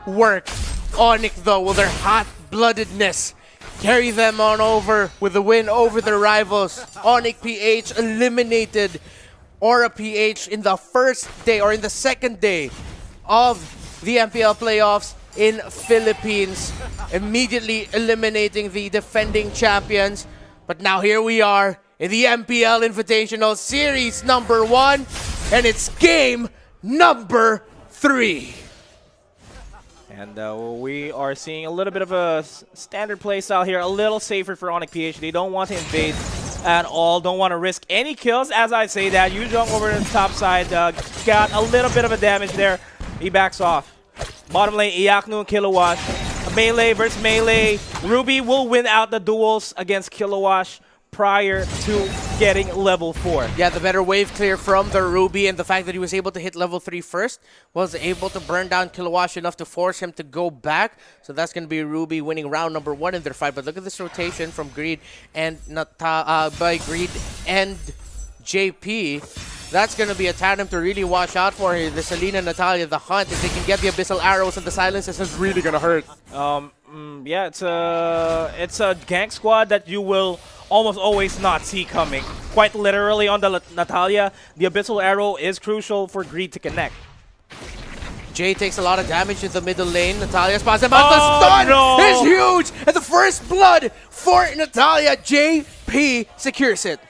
work. ONIC, though, with their hot-bloodedness, carry them on over with the win over their rivals. ONIC PH eliminated Aura PH in the first day, or in the second day of the MPL playoffs in Philippines, immediately eliminating the defending champions. But now here we are in the MPL Invitational Series number 1, and it's game number 3. And we are seeing a little bit of a standard play style here, a little safer for ONIC PH. They don't want to invade at all, don't want to risk any kills. As I say that, you jump over to the top side, got a little bit of a damage there. He backs off. Bottom lane, Iaknu and Kilowash. Melee versus melee. Ruby will win out the duels against Kilowash prior to getting level 4. Yeah, the better wave clear from the Ruby, and the fact that he was able to hit level 3 first was able to burn down Kilowash enough to force him to go back. So that's going to be Ruby winning round number 1 in their fight. But look at this rotation from Greed and by Greed and JP. That's going to be a tandem to really watch out for here. The Selena, Natalia, the Hunt. If they can get the Abyssal Arrows and the Silences, it's really going to hurt. Yeah, it's a gank squad that you will almost always not see coming. Quite literally on the Natalia, the Abyssal Arrow is crucial for Greed to connect. Jay takes a lot of damage in the middle lane. Natalia's pass and the stun is huge! And the first blood for Natalia. JP secures it.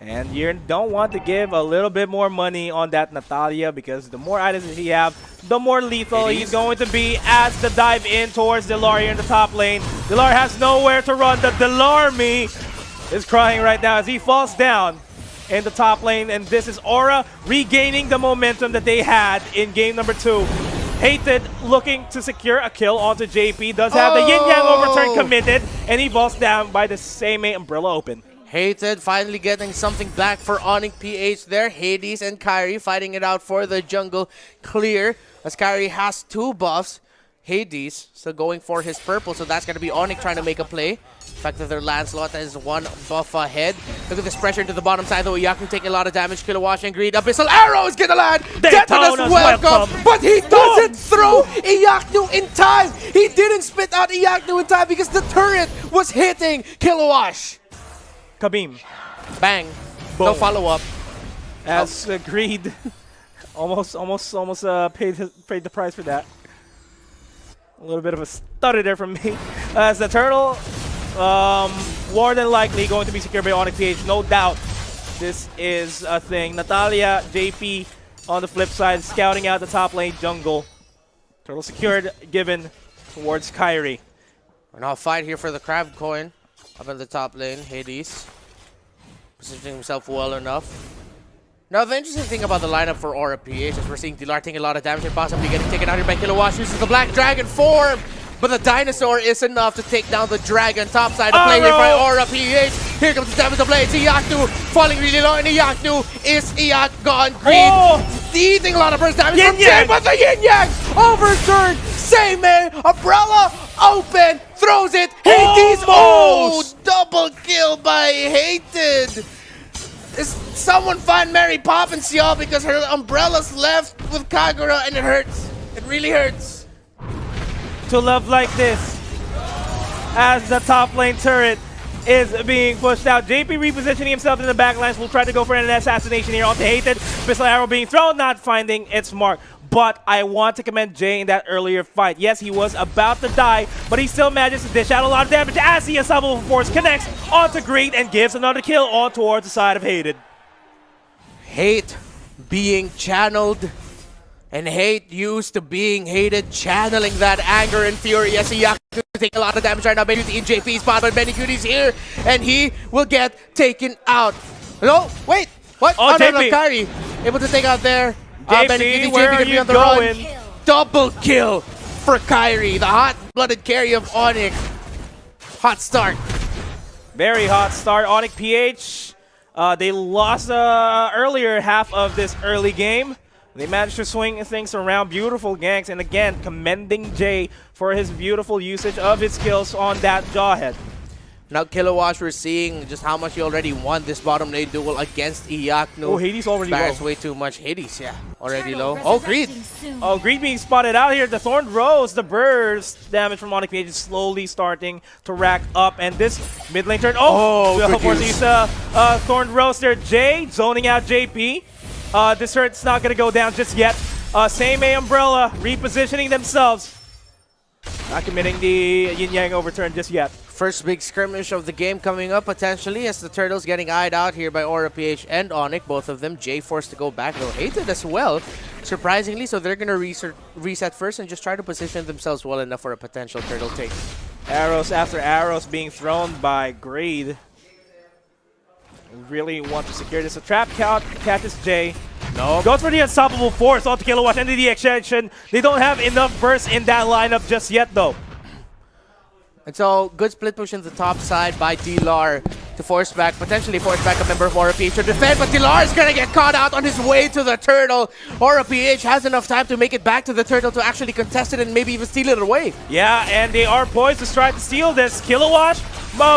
And you don't want to give a little bit more money on that Natalia, because the more items that he have, the more lethal he's going to be as the dive in towards Delaria in the top lane. Delaria has nowhere to run. The Delarmy is crying right now as he falls down in the top lane. And this is Aura regaining the momentum that they had in game number 2. Hated looking to secure a kill onto JP. Does have the Yin Yang overturn committed, and he falls down by the same Umbrella Open. Hated finally getting something back for ONIC PH there. Hades and Kyrie fighting it out for the jungle clear, as Kyrie has 2 buffs. Hades still going for his purple, so that's going to be ONIC trying to make a play. The fact that their Lancelot is 1 buff ahead. Look at this pressure into the bottom side, though. Iaknu taking a lot of damage. Kilowash and Greed. Abyssal Arrow is going to land. Detona's welcome, but he doesn't throw Iaknu in time. He didn't spit out Iaknu in time because the turret was hitting Kilowash. Kabim. Bang. Boom. No follow-up. As Greed almost paid the price for that. A little bit of a stutter there from me. As the turtle, more than likely going to be secured by ONIC PH, no doubt. This is a thing. Natalia, JP on the flip side, scouting out the top lane jungle. Turtle secured, given towards Kyrie. We're now fight here for the crab coin. Up in the top lane, Hades positioning himself well enough. Now, the interesting thing about the lineup for Aura PH is we're seeing Dilar taking a lot of damage and possibly getting taken out here by Kilowash. Uses the Black Dragon form, but the Dinosaur is enough to take down the Dragon. Top side of play here by Aura PH. Here comes the damage to play. It's Iaknu falling really low, and Iaknu is gone. Greed eating a lot of burst damage from Jay, but the Yin Yang overturned. Same man, Umbrella open, throws it. Hades, double kill by Hated. Is someone find Mary Poppins, y'all, because her Umbrella's left with Kagura, and it hurts. It really hurts. To love like this, as the top lane turret is being pushed out. JP repositioning himself in the backlines. Will try to go for an assassination here onto Hated. Abyssal Arrow being thrown, not finding its mark. But I want to commend Jay in that earlier fight. Yes, he was about to die, but he still manages to dish out a lot of damage as the Unstoppable Force connects onto Greed and gives another kill on towards the side of Hated. Hate being channeled, and hate used to being hated, channeling that anger and fury as Iaknu take a lot of damage right now. Benny in JP's spot, but Benny Cutie's here, and he will get taken out. No, wait, what? Oh, no, Kyrie able to take out there. JP, where are you going? Double kill for Kyrie, the hot-blooded carry of ONIC. Hot start. Very hot start. ONIC PH, they lost earlier half of this early game. They managed to swing things around. Beautiful ganks, and again, commending Jay for his beautiful usage of his skills on that Jawhead. Now Kilowatt, we're seeing just how much he already won this bottom lane duel against Iyaknu. Oh, Hades already low. Way too much. Hades, yeah, already low. Oh, Greed. Oh, Greed being spotted out here. The Thorned Rose, the burst damage from ONIC PH is slowly starting to rack up. And this mid lane turn. Oh, of course, he's Thorned Rose there. Jay zoning out JP. This hurt's not going to go down just yet. Same A Umbrella repositioning themselves. Not committing the Yin Yang overturn just yet. First big skirmish of the game coming up potentially as the Turtles getting eyed out here by Aura PH and ONIC. Both of them. Jay forced to go back, though hated as well, surprisingly. So they're going to reset first and just try to position themselves well enough for a potential Turtle take. Arrows after arrows being thrown by Greed. Really want to secure this. A trap count catches Jay. No. Goes for the unstoppable force onto Kilowatt and the extension. They don't have enough burst in that lineup just yet, though. And so, good split push in the top side by D-Lar to potentially force back a member of Aura PH to defend, but D-Lar is going to get caught out on his way to the Turtle. Aura PH has enough time to make it back to the Turtle to actually contest it and maybe even steal it away. Yeah, and they are poised to try to steal this. Kilowatt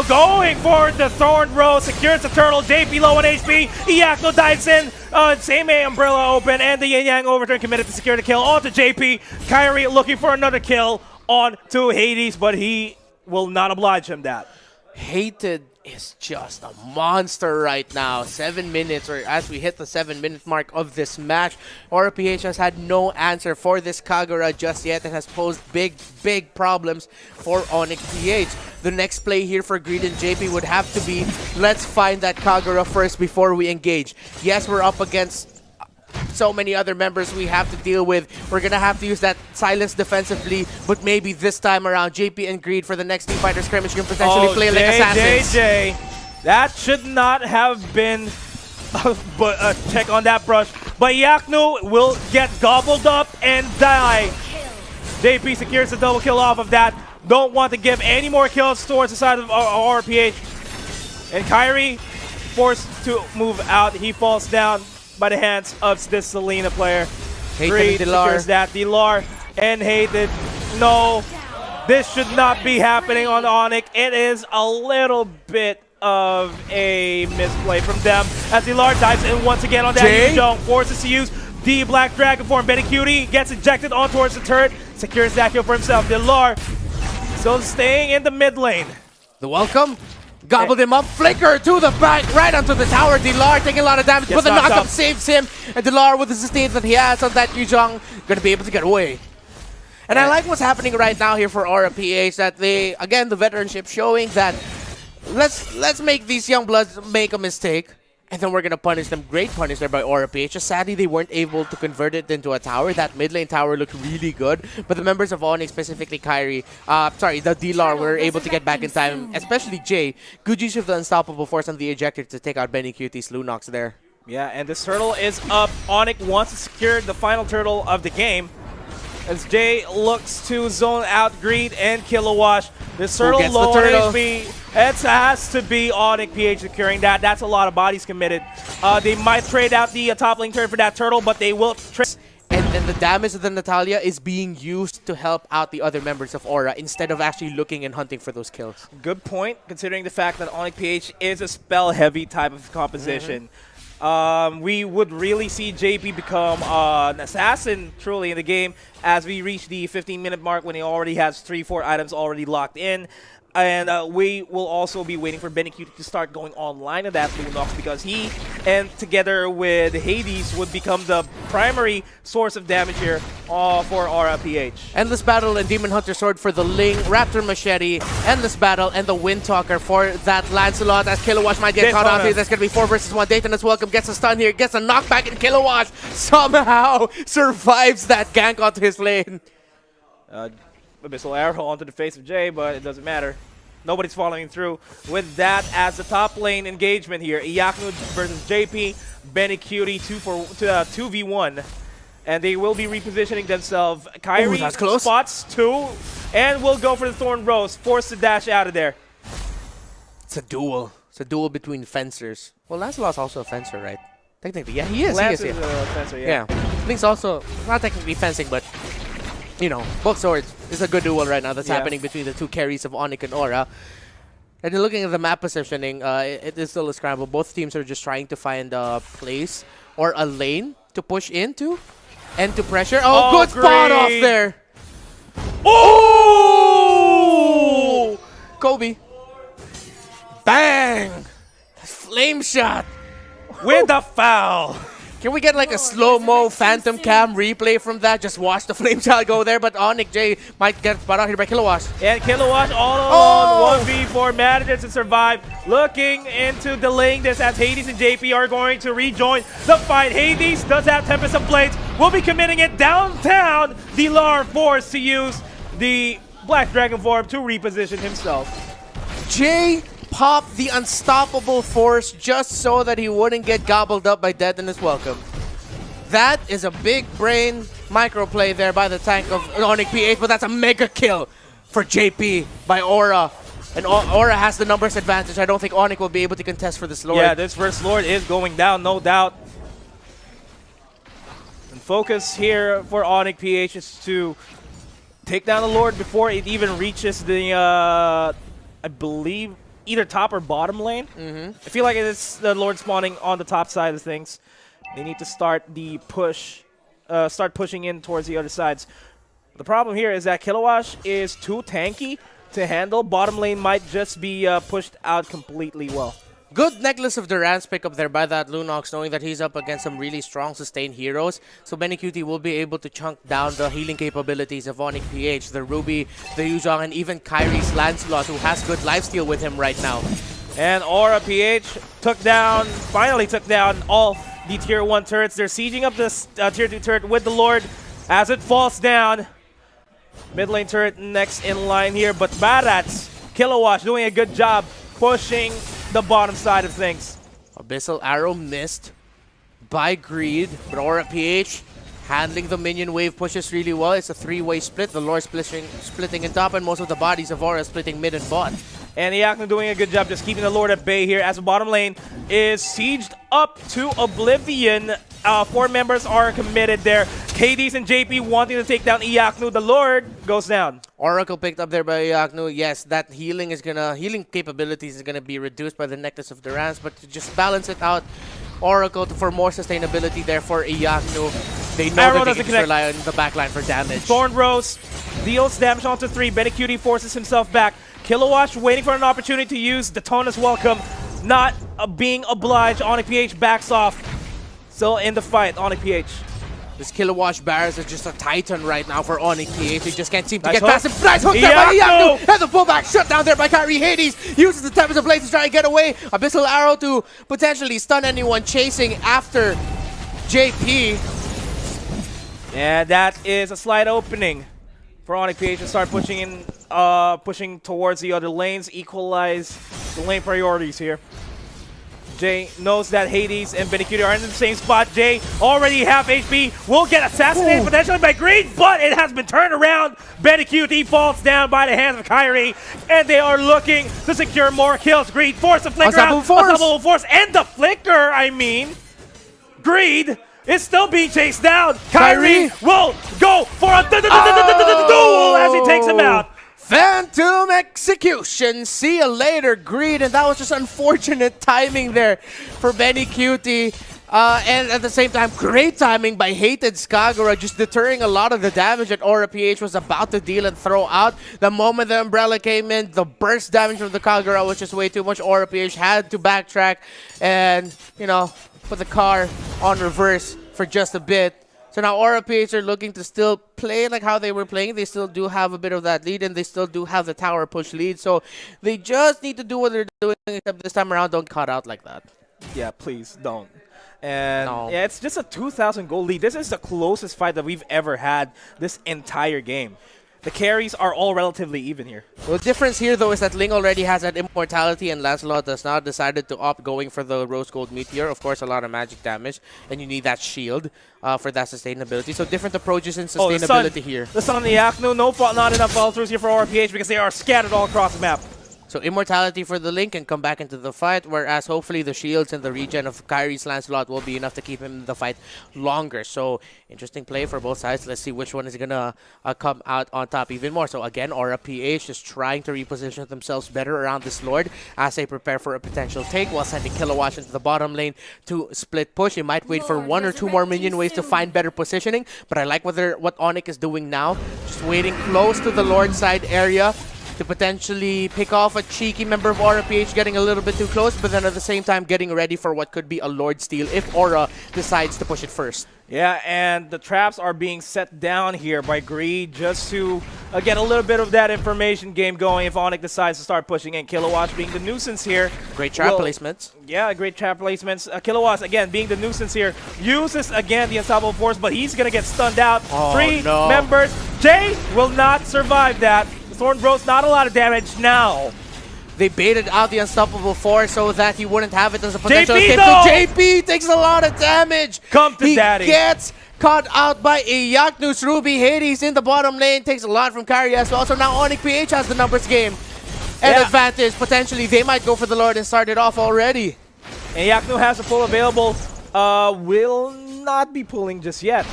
going for the Thorned Rose, secures the Turtle. JP low on HP. Iyaknu dives in. Same A Umbrella open, and the Yin Yang overturn committed to secure the kill onto JP. Kyrie looking for another kill onto Hades, but he will not oblige him that. Hated is just a monster right now. 7 minutes, or as we hit the 7-minute mark of this match, Aura PH has had no answer for this Kagura just yet and has posed big problems for ONIC PH. The next play here for Greed and JP would have to be, let's find that Kagura first before we engage. Yes, we're up against so many other members we have to deal with. We're gonna have to use that silence defensively, but maybe this time around, JP and Greed for the next team fighter scrimmage can potentially play like assassins. JJ, that should not have been a check on that brush, but Iyaknu will get gobbled up and die. JP secures the double kill off of that. Don't want to give any more kills towards the side of RPH. And Kyrie forced to move out. He falls down by the hands of this Selena player. Greed secures that. D-Lar and Hated. No, this should not be happening on ONIC. It is a little bit of a misplay from them as D-Lar dives in once again on that jump. Forces to use the Black Dragon form. Benny Cutie gets ejected on towards the turret. Secures that kill for himself. D-Lar still staying in the mid lane. The welcome. Gobbled him up, flicker to the back, right onto the tower. D-Lar taking a lot of damage, but the knockup saves him. And D-Lar, with the sustain that he has on that Yuzhong, gonna be able to get away. And I like what's happening right now here for Aura PH, that they, again, the veteranship showing that let's make these young bloods make a mistake, and then we're gonna punish them. Great punish there by Aura PH. Just sadly, they weren't able to convert it into a tower. That mid lane tower looked really good, but the members of ONIC, specifically Kyrie, the D-Lar, were able to get back in time, especially Jay. Good use of the unstoppable force on the ejector to take out Benny Cutie's Lunox there. Yeah, and this turtle is up. ONIC wants to secure the final turtle of the game as Jay looks to zone out Greed and Kilowatt. This turtle low on HP. It has to be ONIC PH securing that. That's a lot of bodies committed. They might trade out the top lane turn for that turtle, but they will trade. And then the damage of the Natalia is being used to help out the other members of Aura instead of actually looking and hunting for those kills. Good point, considering the fact that ONIC PH is a spell-heavy type of composition. We would really see JP become an assassin truly in the game as we reach the 15-minute mark when he already has 3-4 items already locked in. And we will also be waiting for Benny Cutie to start going online in that Lunox because he, and together with Hades, would become the primary source of damage here for Aura PH. Endless Battle and Demon Hunter Sword for the Ling, Raptor Machete, Endless Battle, and the Wind Talker for that Lancelot as Kilowatt might get caught out here. That's going to be 4 versus 1. Dayton is welcome, gets a stun here, gets a knockback, and Kilowatt somehow survives that gank onto his lane. Abyssal Arrow onto the face of Jay, but it doesn't matter. Nobody's following through with that as the top lane engagement here. Iyaknu versus JP, Benny Cutie 2v1. And they will be repositioning themselves. Kyrie spots 2 and will go for the Thorn Rose, forced to dash out of there. It's a duel. It's a duel between fencers. Well, Lancelot's also a fencer, right? Technically, yeah, he is. Lance is a fencer, yeah. Link's also not technically fencing, but you know, both swords. It's a good duel right now that's happening between the two carries of ONIC and Aura. And then looking at the map positioning, it is still a scramble. Both teams are just trying to find a place or a lane to push into and to pressure. Oh, good spot off there. Oh! Kobe. Bang! Flame shot. With the foul. Can we get like a slow-mo phantom cam replay from that? Just watch the flame shot go there, but ONIC J might get spot out here by Kilowatt. And Kilowatt all alone, 1v4, manages to survive. Looking into delaying this as Hades and JP are going to rejoin the fight. Hades does have Tempest of Blades, will be committing it downtown. Dilar forced to use the Black Dragon form to reposition himself. Jay popped the unstoppable force just so that he wouldn't get gobbled up by Dead in his welcome. That is a big brain microplay there by the tank of ONIC PH, but that's a mega kill for JP by Aura. And Aura has the numbers advantage. I don't think ONIC will be able to contest for this Lord. Yeah, this first Lord is going down, no doubt. And focus here for ONIC PH is to take down the Lord before it even reaches the, I believe, either top or bottom lane. I feel like it's the Lord spawning on the top side of things. They need to start the push, start pushing in towards the other sides. The problem here is that Kilowatt is too tanky to handle. Bottom lane might just be pushed out completely well. Good Necklace of Durance pickup there by that Lunox, knowing that he's up against some really strong sustained heroes. So BennyQt will be able to chunk down the healing capabilities of ONIC PH, the Ruby, the Yuzhong, and even Kyrie's Lancelot, who has good lifesteal with him right now. And Aura PH finally took down all the Tier 1 turrets. They're sieging up this Tier 2 turret with the Lord as it falls down. Mid lane turret next in line here, but Barats, Kilowatt doing a good job pushing the bottom side of things. Abyssal Arrow missed by Greed, but Aura PH handling the minion wave pushes really well. It's a three-way split. The Lord splitting in top, and most of the bodies of Aura splitting mid and bot. And Iacno doing a good job just keeping the Lord at bay here as the bottom lane is sieged up to oblivion. 4 members are committed there. KDs and JP wanting to take down Iacno. The Lord goes down. Oracle picked up there by Iacno. Yes, that healing capabilities is gonna be reduced by the Necklace of Durance, but to just balance it out, Oracle for more sustainability there for Iacno. They know Arrow that they can rely on the backline for damage. Thorn Rose deals damage onto 3. BennyQt forces himself back. Kilowatt waiting for an opportunity to use Daytona's Welcome. Not being obliged. ONIC PH backs off. Still in the fight, ONIC PH. This Kilowatt Barrels is just a titan right now for ONIC PH. They just can't seem to get past him. Nice hook there by Iacno! And the pullback shut down there by Kyrie. Hades uses the Tempest of Blades to try and get away. Abyssal Arrow to potentially stun anyone chasing after JP. And that is a slight opening for ONIC PH to start pushing in, pushing towards the other lanes, equalize the lane priorities here. Jay knows that Hades and BennyQt are in the same spot. Jay already half HP, will get assassinated potentially by Greed, but it has been turned around. BennyQt falls down by the hands of Kyrie, and they are looking to secure more kills. Greed force the flicker out, unstoppable force, and the flicker, I mean. Greed is still being chased down. Kyrie will go for a duel as he takes him out. Phantom execution. See you later, Greed. And that was just unfortunate timing there for BennyQt. And at the same time, great timing by Hated Skagura, just deterring a lot of the damage that Aura PH was about to deal and throw out. The moment the Umbrella came in, the burst damage from the Kagura was just way too much. Aura PH had to backtrack and, you know, put the car on reverse for just a bit. So now Aura PH are looking to still play like how they were playing. They still do have a bit of that lead, and they still do have the tower push lead. So they just need to do what they're doing, except this time around, don't cut out like that. Yeah, please don't. And yeah, it's just a 2,000 goal lead. This is the closest fight that we've ever had this entire game. The carries are all relatively even here. The difference here, though, is that Ling already has that immortality, and Lancelot has now decided to opt going for the Rose Gold Meteor. Of course, a lot of magic damage, and you need that shield for that sustainability. So different approaches in sustainability here. The Sun and the Iacno, not enough follow-throughs here for Aura PH because they are scattered all across the map. So immortality for the Link can come back into the fight, whereas hopefully the shields and the regen of Kyrie's Lancelot will be enough to keep him in the fight longer. So interesting play for both sides. Let's see which one is going to come out on top even more. So again, Aura PH is trying to reposition themselves better around this Lord as they prepare for a potential take, while sending Kilowatt into the bottom lane to split push. He might wait for one or two more minion waves to find better positioning, but I like what ONIC is doing now. Just waiting close to the Lord side area to potentially pick off a cheeky member of Aura PH getting a little bit too close, but then at the same time getting ready for what could be a Lord steal if Aura decides to push it first. Yeah, and the traps are being set down here by Greed just to get a little bit of that information game going if ONIC decides to start pushing in. Kilowatt being the nuisance here. Great trap placements. Yeah, great trap placements. Kilowatt, again, being the nuisance here, uses, again, the Unstoppable Force, but he's going to get stunned out. Oh, 3 no. members. Jay will not survive that. Thorn Bros, not a lot of damage now. They baited out the Unstoppable Force so that he wouldn't have it as a potential JP, escape. though! So JP takes a lot of damage. Come to daddy. He gets caught out by Iyaknus. Ruby Hades in the bottom lane takes a lot from Kyrie as well. So now ONIC PH has the numbers game. An advantage, potentially. They might go for the Lord and start it off already. And Iyaknu has a pull available. Will not be pulling just yet.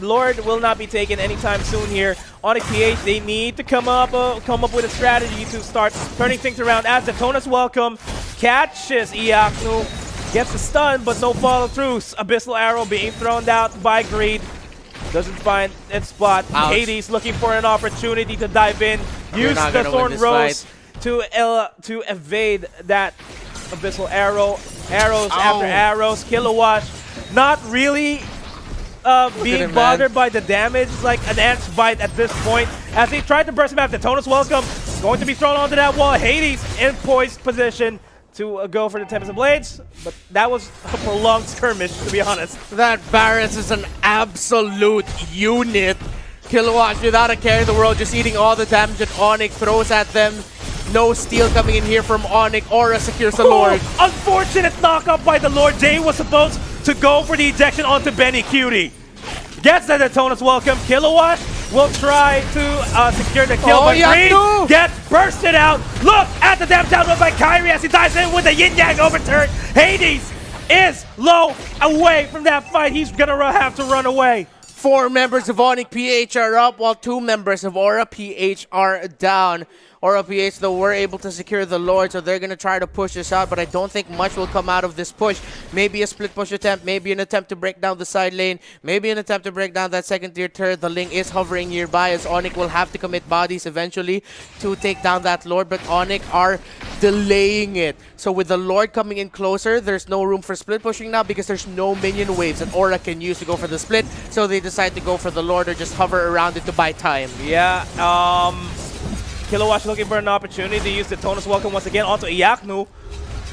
Lord will not be taken anytime soon here. ONIC PH, they need to come up with a strategy to start turning things around as Daytona's Welcome catches Iyaknu, gets a stun but no follow through. Abyssal Arrow being thrown out by Greed. Doesn't find its spot. Ouch. Hades looking for an opportunity to dive in. Use the Thorn Rose to evade that Abyssal Arrow. Arrows after arrows. Kilowatt not really being bothered by the damage, like an ant's bite at this point. As they tried to burst him out, Daytona's Welcome going to be thrown onto that wall. Hades in poised position to go for the Tempest of Blades, but that was a prolonged skirmish, to be honest. That Barret's is an absolute unit. Kilowatt without a care in the world, just eating all the damage that ONIC throws at them. No steal coming in here from ONIC. Aura secures the Lord. Unfortunate knock-up by the Lord. Jay was supposed to go for the ejection onto Benny Cutie. Gets the Daytona's Welcome. Kilowatt will try to secure the kill, but Green gets bursted out. Look at the damage download by Kyrie as he dives in with the yin-yang overturn. Hades is low away from that fight. He's gonna have to run away. 4 members of ONIC PH are up, while 2 members of Aura PH are down. Aura PH, though, were able to secure the Lord, so they're going to try to push this out, but I don't think much will come out of this push. Maybe a split push attempt, maybe an attempt to break down the side lane, maybe an attempt to break down that second-tier turret. The Ling is hovering nearby, as ONIC will have to commit bodies eventually to take down that Lord, but ONIC are delaying it. So with the Lord coming in closer, there's no room for split pushing now because there's no minion waves that Aura can use to go for the split, so they decide to go for the Lord or just hover around it to buy time. Yeah, Kilowatt looking for an opportunity to use the Daytona's Welcome once again onto Iyaknu.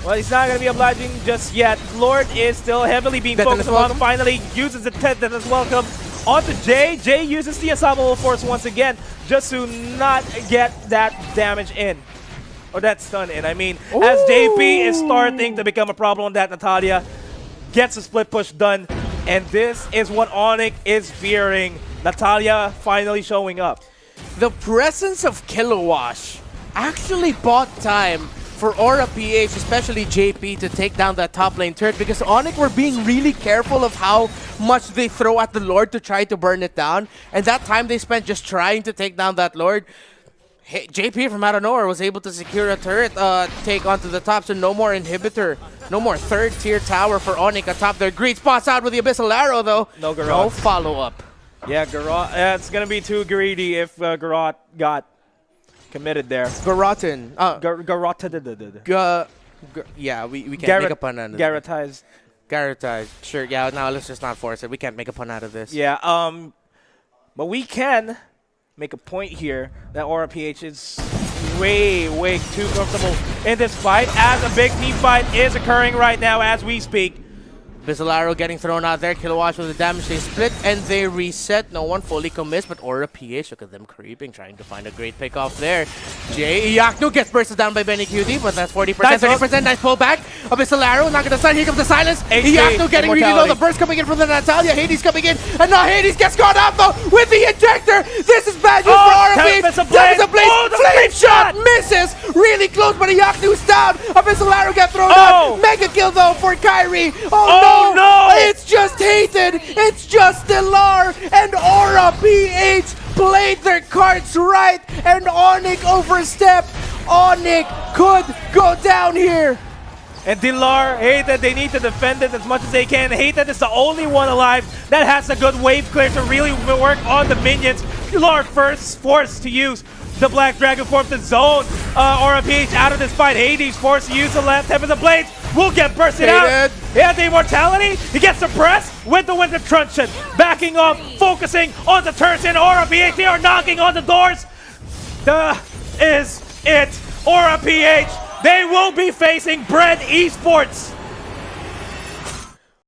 Well, he's not going to be obliging just yet. Lord is still heavily being focused on. Finally uses the Daytona's Welcome onto Jay. Jay uses the Unstoppable Force once again just to not get that damage in. Or that stun in, I mean. Ooh. As JP is starting to become a problem on that, Natalia gets a split push done. And this is what ONIC is fearing. Natalia finally showing up. The presence of Kilowatt actually bought time for Aura PH, especially JP, to take down that top lane turret, because ONIC were being really careful of how much they throw at the Lord to try to burn it down. And that time they spent just trying to take down that Lord, JP from out of nowhere was able to secure a turret take onto the top, so no more inhibitor. No more third-tier tower for ONIC atop their Greed. Spots out with the Abyssal Arrow, though. No Garrote. No follow-up. Yeah, Garrote. It's going to be too greedy if Garrote got committed there. Garroten. Garrote. Yeah, we can't make a pun out of this. Garrotized. Garrotized. Sure, yeah, no, let's just not force it. We can't make a pun out of this. Yeah, but we can make a point here that Aura PH is way too comfortable in this fight, as a big team fight is occurring right now as we speak. Abyssal Arrow getting thrown out there. Kilowatt with the damage. They split and they reset. No one fully commits, but Aura PH, look at them creeping, trying to find a great pick off there. Jay Iyaknu gets bursted down by Benny QD, but that's 40%, 30%. Nice pullback. Abyssal Arrow not going to stun. Here comes the silence. Iyaknu getting really low. The burst coming in from the Natalia. Hades coming in, and now Hades gets caught out though with the injector. This is bad news for Aura PH. Tempest of Blades. Flame shot misses. Really really close, but Iyaknu's down. Abyssal Arrow get thrown Oh! out. Mega kill though for Kyrie. Oh, no! It's just Hayden. It's just Delar and Aura PH played their cards right, and ONIC overstepped. ONIC could go down here. And Dilar, Hated, they need to defend this as much as they can. Hated is the only one alive that has a good wave clear to really work on the minions. Dilar first forced to use the Black Dragon form to zone Aura PH out of this fight. Hades forced to use the left tip of the blades. Will get bursted out. Yeah, the immortality. He gets suppressed with the Winter Truncheon. Backing off, focusing on the turns in Aura PH. They are knocking on the doors. Is it Aura PH? They will be facing Bread Esports.